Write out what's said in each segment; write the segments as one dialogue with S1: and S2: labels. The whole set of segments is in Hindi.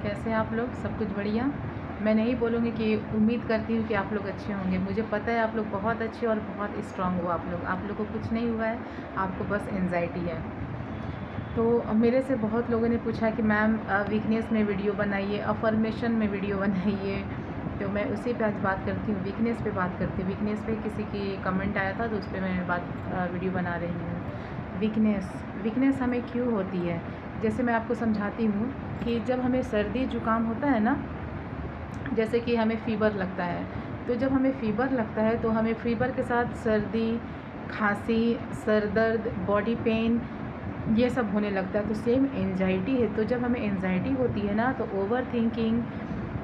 S1: कैसे हैं आप लोग? सब कुछ बढ़िया? मैं नहीं बोलूँगी कि उम्मीद करती हूँ कि आप लोग अच्छे होंगे। मुझे पता है आप लोग बहुत अच्छे और बहुत स्ट्रॉन्ग हो। आप लोग को कुछ नहीं हुआ है, आपको बस एंग्ज़ायटी है। तो मेरे से बहुत लोगों ने पूछा कि मैम वीकनेस में वीडियो बनाइए, अफ़र्मेशन में वीडियो बनाइए। तो मैं उसी पे आज बात करती हूँ, वीकनेस पे बात करती हूँ। वीकनेस पे किसी की कमेंट आया था तो उस पे मैं वीडियो बना रही हूँ। वीकनेस हमें क्यों होती है? जैसे मैं आपको समझाती हूँ कि जब हमें सर्दी ज़ुकाम होता है ना, जैसे कि हमें फ़ीवर लगता है, तो जब हमें फ़ीवर लगता है तो हमें फ़ीवर के साथ सर्दी, खांसी, सर दर्द, बॉडी पेन ये सब होने लगता है। तो सेम एंजाइटी है। तो जब हमें एंजाइटी होती है ना, तो overthinking,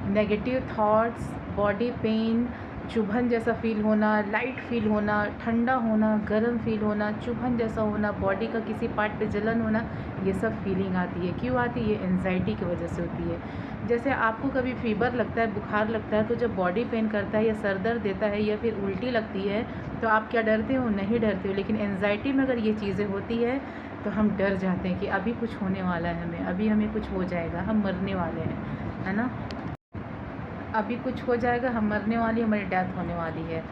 S1: negative thoughts, body pain, चुभन जैसा फ़ील होना, लाइट फ़ील होना, ठंडा होना, गर्म फ़ील होना, चुभन जैसा होना, बॉडी का किसी पार्ट पे जलन होना, ये सब फीलिंग आती है। क्यों आती है? ये एंजाइटी की वजह से होती है। जैसे आपको कभी फ़ीवर लगता है, बुखार लगता है, तो जब बॉडी पेन करता है या सर दर्द देता है या फिर उल्टी लगती है, तो आप क्या डरते हो? नहीं डरते हो। लेकिन एंजाइटी में अगर ये चीज़ें होती है तो हम डर जाते हैं कि अभी कुछ होने वाला है हमें, अभी हमें कुछ हो जाएगा, हम मरने वाले हैं, है ना? अभी कुछ हो जाएगा, हम मरने वाली, हमारी डेथ होने वाली है।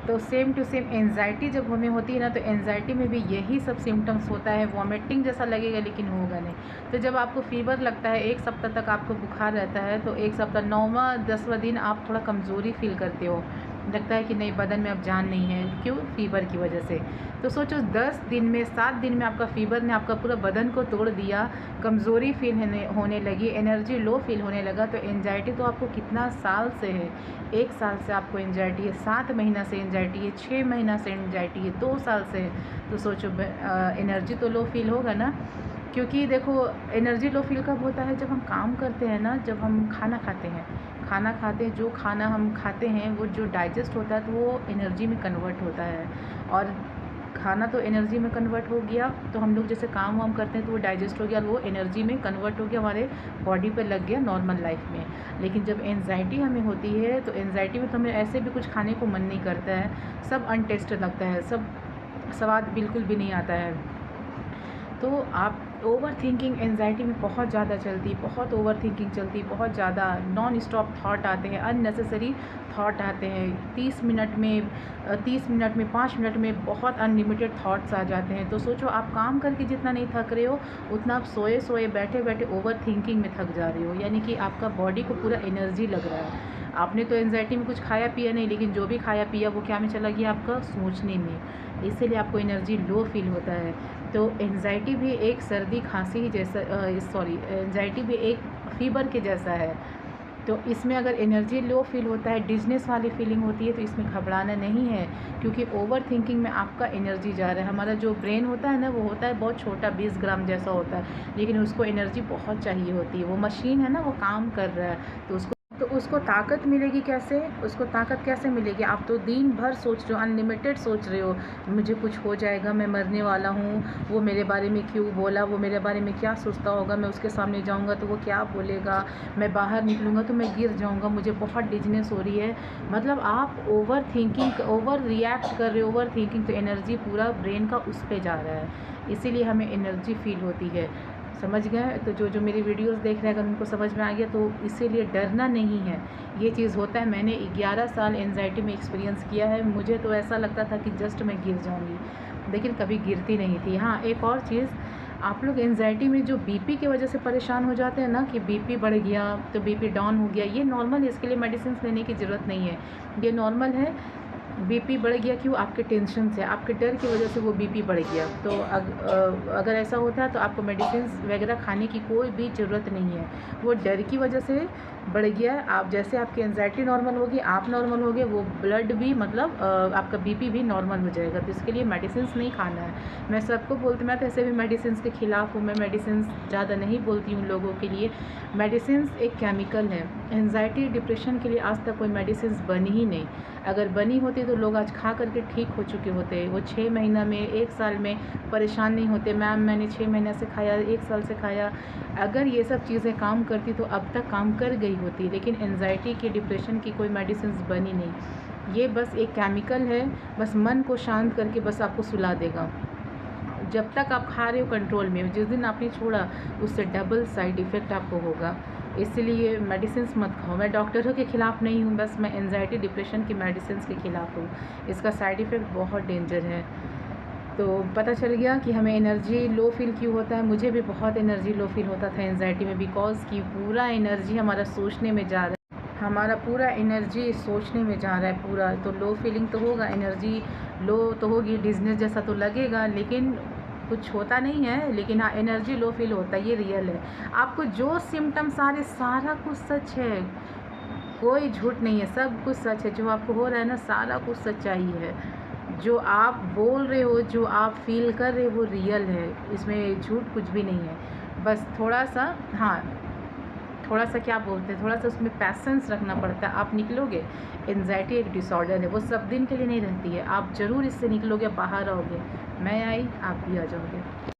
S1: तो सेम टू सेम एंजाइटी जब हमें होती है ना, तो एंजाइटी में भी यही सब सिम्टम्स होता है। वॉमिटिंग जैसा लगेगा लेकिन होगा नहीं। तो जब आपको फ़ीवर लगता है, 1 सप्ताह तक आपको बुखार रहता है, तो 1 सप्ताह 9वाँ 10वाँ दिन आप थोड़ा कमज़ोरी फ़ील करते हो, लगता है कि नहीं, बदन में अब जान नहीं है। क्यों? फ़ीवर की वजह से। तो सोचो 10 दिन में, 7 दिन में आपका फ़ीवर ने आपका पूरा बदन को तोड़ दिया, कमज़ोरी फ़ील होने लगी, एनर्जी लो फ़ील होने लगा। तो एंजाइटी तो आपको कितना साल से है? 1 साल से आपको एंजाइटी है, 7 महीना से एंजाइटी है, 6 महीना से एंजाइटी है, 2 साल से है। तो सोचो एनर्जी तो लो फ़ील होगा ना। क्योंकि देखो, एनर्जी लो फ़ील कब होता है? जब हम काम करते हैं ना, जब हम खाना खाते हैं। जो खाना हम खाते हैं वो जो डाइजेस्ट होता है तो वो एनर्जी में कन्वर्ट होता है। और खाना तो एनर्जी में कन्वर्ट हो गया, तो हम लोग जैसे काम वाम करते हैं तो वो डाइजेस्ट हो गया और वो एनर्जी में कन्वर्ट हो गया, हमारे बॉडी पे लग गया नॉर्मल लाइफ में। लेकिन जब एंजाइटी हमें होती है, तो एंजाइटी में तो हमें ऐसे भी कुछ खाने को मन नहीं करता है, सब अनटेस्टेड लगता है, सब स्वाद बिल्कुल भी नहीं आता है। तो आप ओवर थिंकिंग एंजाइटी में बहुत ज़्यादा चलती है, बहुत ओवर थिंकिंग चलती है, बहुत ज़्यादा नॉन स्टॉप थाट आते हैं, अननेसेसरी थाट आते हैं। 30 मिनट में 5 मिनट में बहुत अनलिमिटेड थाट्स आ जाते हैं। तो सोचो, आप काम करके जितना नहीं थक रहे हो, उतना आप सोए सोए बैठे बैठे ओवर थिंकिंग में थक जा रहे हो। यानी कि आपका बॉडी को पूरा एनर्जी लग रहा है। आपने तो एंजाइटी में कुछ खाया पिया नहीं, लेकिन जो भी खाया पिया वो क्या में चला गया? आपका सोचने में। इसीलिए आपको एनर्जी लो फील होता है। तो एंजाइटी भी एक सर्दी खांसी ही जैसा, एंजाइटी भी एक फ़ीवर के जैसा है। तो इसमें अगर एनर्जी लो फील होता है, डिज़नेस वाली फीलिंग होती है, तो इसमें घबराना नहीं है। क्योंकि ओवर थिंकिंग में आपका एनर्जी जा रहा है। हमारा जो ब्रेन होता है ना, वो होता है बहुत छोटा, 20 ग्राम जैसा होता है, लेकिन उसको एनर्जी बहुत चाहिए होती है। वो मशीन है ना, वो काम कर रहा है, तो उसको ताकत मिलेगी कैसे? उसको ताकत कैसे मिलेगी? आप तो दिन भर सोच रहे हो, अनलिमिटेड सोच रहे हो, मुझे कुछ हो जाएगा, मैं मरने वाला हूँ, वो मेरे बारे में क्यों बोला, वो मेरे बारे में क्या सोचता होगा, मैं उसके सामने जाऊँगा तो वो क्या बोलेगा, मैं बाहर निकलूँगा तो मैं गिर जाऊँगा, मुझे बहुत डिज़नेस हो रही है। मतलब आप ओवर थिंकिंग, ओवर रिएक्ट कर रहे हो, ओवर थिंकिंग। तो एनर्जी पूरा ब्रेन का उस पे जा रहा है, इसीलिए हमें एनर्जी फ़ील होती है। समझ गए? तो जो मेरी वीडियोस देख रहे हैं, अगर उनको समझ में आ गया, तो इसीलिए डरना नहीं है। ये चीज़ होता है। मैंने 11 साल एंजाइटी में एक्सपीरियंस किया है। मुझे तो ऐसा लगता था कि जस्ट मैं गिर जाऊंगी, लेकिन कभी गिरती नहीं थी। हाँ, एक और चीज़, आप लोग एंजाइटी में जो बीपी की वजह से परेशान हो जाते हैं ना, कि बीपी बढ़ गया तो बीपी डाउन हो गया, ये नॉर्मल है। इसके लिए मेडिसिन लेने की ज़रूरत नहीं है, ये नॉर्मल है। बीपी बढ़ गया क्यों? आपके टेंशन से, आपके डर की वजह से वो बीपी बढ़ गया। तो अगर ऐसा होता है तो आपको मेडिसिन वगैरह खाने की कोई भी ज़रूरत नहीं है। वो डर की वजह से बढ़ गया है। आप जैसे आपकी एंजाइटी नॉर्मल होगी, आप नॉर्मल होगे, वो ब्लड भी, मतलब आपका बीपी भी नॉर्मल हो जाएगा। तो इसके लिए मेडिसिन नहीं खाना है। मैं सबको बोलती, मैं तो ऐसे भी मेडिसिन के ख़िलाफ़ हूँ। मैं मेडिसिन ज़्यादा नहीं बोलती हूँ लोगों के लिए। मेडिसिन एक केमिकल है। एंजाइटी डिप्रेशन के लिए आज तक कोई मेडिसिन बनी ही नहीं। अगर बनी होती तो लोग आज खा करके ठीक हो चुके होते। वो 6 महीना में, 1 साल में परेशान नहीं होते। मैम मैंने 6 महीने से खाया, 1 साल से खाया। अगर ये सब चीज़ें काम करती तो अब तक काम कर गई होती। लेकिन एंजाइटी की, डिप्रेशन की कोई मेडिसिन बनी नहीं। ये बस एक केमिकल है, बस मन को शांत करके बस आपको सुला देगा। जब तक आप खा रहे हो कंट्रोल में, जिस दिन आपने छोड़ा उससे डबल साइड इफ़ेक्ट आपको होगा। इसलिए मेडिसिन्स मत खाओ। मैं डॉक्टरों के ख़िलाफ़ नहीं हूँ, बस मैं एंजाइटी डिप्रेशन की मेडिसिन्स के ख़िलाफ़ हूँ। इसका साइड इफ़ेक्ट बहुत डेंजर है। तो पता चल गया कि हमें एनर्जी लो फील क्यों होता है। मुझे भी बहुत एनर्जी लो फील होता था एंजाइटी में, बिकॉज़ कि पूरा एनर्जी हमारा सोचने में जा रहा है, हमारा पूरा एनर्जी सोचने में जा रहा है पूरा, तो लो फीलिंग तो होगा, एनर्जी लो तो होगी, डिज़नेस जैसा तो लगेगा, लेकिन कुछ होता नहीं है। लेकिन हाँ, एनर्जी लो फील होता है, ये रियल है। आपको जो सिम्पटम्स आ रहे सारा कुछ सच है, कोई झूठ नहीं है, सब कुछ सच है। जो आपको हो रहा है ना, सारा कुछ सच्चाई है। जो आप बोल रहे हो, जो आप फ़ील कर रहे हो, वो रियल है, इसमें झूठ कुछ भी नहीं है। बस थोड़ा-सा, हाँ, थोड़ा-सा क्या बोलते हैं, थोड़ा-सा उसमें पैशेंस रखना पड़ता है। आप निकलोगे, एंग्ज़ायटी एक डिसऑर्डर है, वो सब दिन के लिए नहीं रहती है। आप ज़रूर इससे निकलोगे, बाहर आओगे। मैं आई, आप भी आ जाओगे।